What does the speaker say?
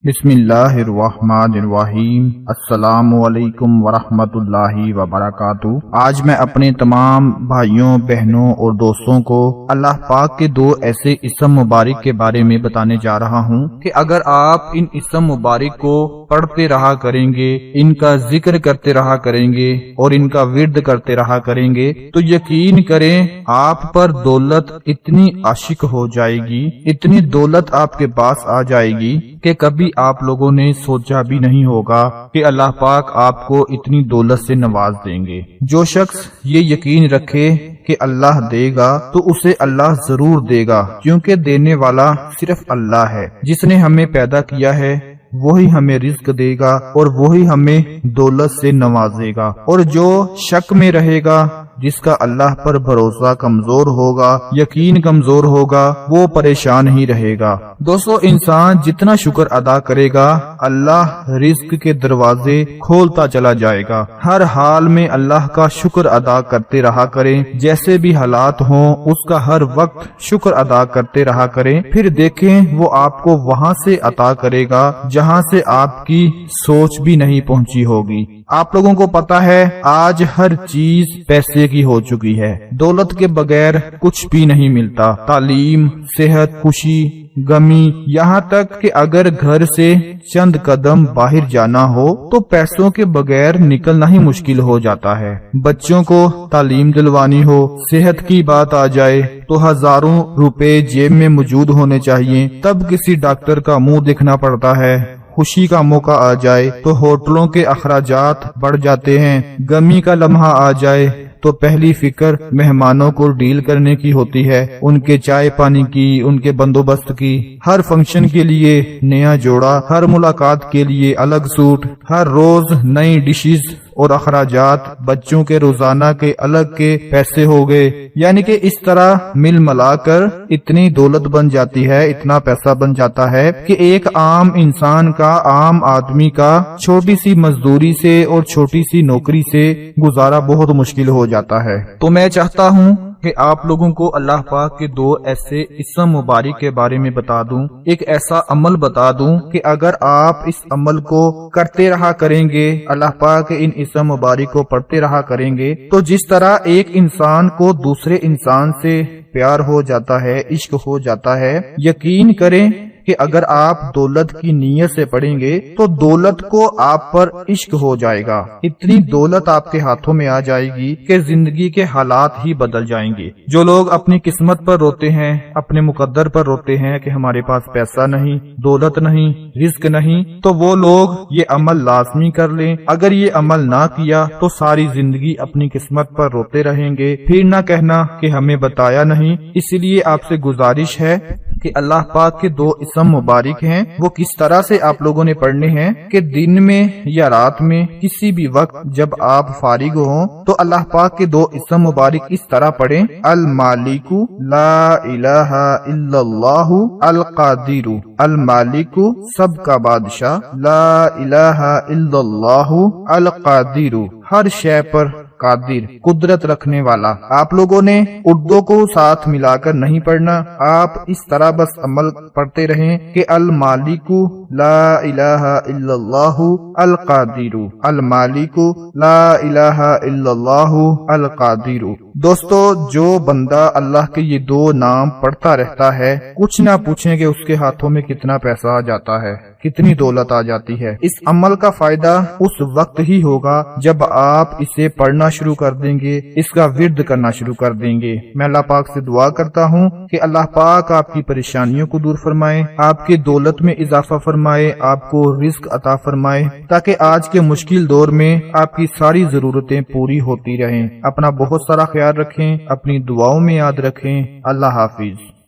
بسم اللہ الرحمن الرحیم۔ السلام علیکم ورحمۃ اللہ وبرکاتہ۔ آج میں اپنے تمام بھائیوں بہنوں اور دوستوں کو اللہ پاک کے دو ایسے اسم مبارک کے بارے میں بتانے جا رہا ہوں کہ اگر آپ ان اسم مبارک کو پڑھتے رہا کریں گے، ان کا ذکر کرتے رہا کریں گے اور ان کا ورد کرتے رہا کریں گے تو یقین کریں آپ پر دولت اتنی عاشق ہو جائے گی، اتنی دولت آپ کے پاس آ جائے گی کہ کبھی آپ لوگوں نے سوچا بھی نہیں ہوگا کہ اللہ پاک آپ کو اتنی دولت سے نواز دیں گے۔ جو شخص یہ یقین رکھے کہ اللہ دے گا تو اسے اللہ ضرور دے گا، کیونکہ دینے والا صرف اللہ ہے۔ جس نے ہمیں پیدا کیا ہے وہی ہمیں رزق دے گا اور وہی ہمیں دولت سے نوازے گا، اور جو شک میں رہے گا، جس کا اللہ پر بھروسہ کمزور ہوگا، یقین کمزور ہوگا، وہ پریشان ہی رہے گا۔ دوستو، انسان جتنا شکر ادا کرے گا اللہ رزق کے دروازے کھولتا چلا جائے گا۔ ہر حال میں اللہ کا شکر ادا کرتے رہا کریں، جیسے بھی حالات ہوں اس کا ہر وقت شکر ادا کرتے رہا کریں، پھر دیکھیں وہ آپ کو وہاں سے عطا کرے گا جہاں سے آپ کی سوچ بھی نہیں پہنچی ہوگی۔ آپ لوگوں کو پتا ہے آج ہر چیز پیسے کی ہو چکی ہے، دولت کے بغیر کچھ بھی نہیں ملتا۔ تعلیم، صحت، خوشی، غمی، یہاں تک کہ اگر گھر سے چند قدم باہر جانا ہو تو پیسوں کے بغیر نکلنا ہی مشکل ہو جاتا ہے۔ بچوں کو تعلیم دلوانی ہو، صحت کی بات آ جائے تو ہزاروں روپے جیب میں موجود ہونے چاہیے، تب کسی ڈاکٹر کا منہ دیکھنا پڑتا ہے۔ خوشی کا موقع آ جائے تو ہوٹلوں کے اخراجات بڑھ جاتے ہیں۔ غمی کا لمحہ آ جائے تو پہلی فکر مہمانوں کو ڈیل کرنے کی ہوتی ہے، ان کے چائے پانی کی، ان کے بندوبست کی۔ ہر فنکشن کے لیے نیا جوڑا، ہر ملاقات کے لیے الگ سوٹ، ہر روز نئی ڈشز اور اخراجات، بچوں کے روزانہ کے الگ کے پیسے ہو گئے، یعنی کہ اس طرح مل ملا کر اتنی دولت بن جاتی ہے، اتنا پیسہ بن جاتا ہے کہ ایک عام انسان کا، عام آدمی کا چھوٹی سی مزدوری سے اور چھوٹی سی نوکری سے گزارا بہت مشکل ہو جاتا ہے۔ تو میں چاہتا ہوں کہ آپ لوگوں کو اللہ پاک کے دو ایسے اسم مبارک کے بارے میں بتا دوں، ایک ایسا عمل بتا دوں کہ اگر آپ اس عمل کو کرتے رہا کریں گے، اللہ پاک کے ان اسم مبارک کو پڑھتے رہا کریں گے، تو جس طرح ایک انسان کو دوسرے انسان سے پیار ہو جاتا ہے، عشق ہو جاتا ہے، یقین کریں کہ اگر آپ دولت کی نیت سے پڑھیں گے تو دولت کو آپ پر عشق ہو جائے گا۔ اتنی دولت آپ کے ہاتھوں میں آ جائے گی کہ زندگی کے حالات ہی بدل جائیں گے۔ جو لوگ اپنی قسمت پر روتے ہیں، اپنے مقدر پر روتے ہیں کہ ہمارے پاس پیسہ نہیں، دولت نہیں، رزق نہیں، تو وہ لوگ یہ عمل لازمی کر لیں۔ اگر یہ عمل نہ کیا تو ساری زندگی اپنی قسمت پر روتے رہیں گے، پھر نہ کہنا کہ ہمیں بتایا نہیں۔ اس لیے آپ سے گزارش ہے کہ اللہ پاک کے دو اسم مبارک ہیں، وہ کس طرح سے آپ لوگوں نے پڑھنے ہیں کہ دن میں یا رات میں کسی بھی وقت جب آپ فارغ ہوں تو اللہ پاک کے دو اسم مبارک اس طرح پڑھیں: المالک لا الہ الا اللہ القادر۔ المالک سب کا بادشاہ، لا الہ الا اللہ القادر، ہر شے پر قادر، قدرت رکھنے والا۔ آپ لوگوں نے اردو کو ساتھ ملا کر نہیں پڑھنا، آپ اس طرح بس عمل پڑھتے رہیں کہ المالک لا الہ الا اللہ القادر، المالک لا الہ الا اللہ القادر۔ دوستو، جو بندہ اللہ کے یہ دو نام پڑھتا رہتا ہے، کچھ نہ پوچھیں کہ اس کے ہاتھوں میں کتنا پیسہ آ جاتا ہے، کتنی دولت آ جاتی ہے۔ اس عمل کا فائدہ اس وقت ہی ہوگا جب آپ اسے پڑھنا شروع کر دیں گے، اس کا ورد کرنا شروع کر دیں گے۔ میں اللہ پاک سے دعا کرتا ہوں کہ اللہ پاک آپ کی پریشانیوں کو دور فرمائے، آپ کی دولت میں اضافہ فرمائے، آپ کو رزق عطا فرمائے، تاکہ آج کے مشکل دور میں آپ کی ساری ضرورتیں پوری ہوتی رہیں۔ اپنا بہت سارا خیال رکھیں، اپنی دعاؤں میں یاد رکھیں۔ اللہ حافظ۔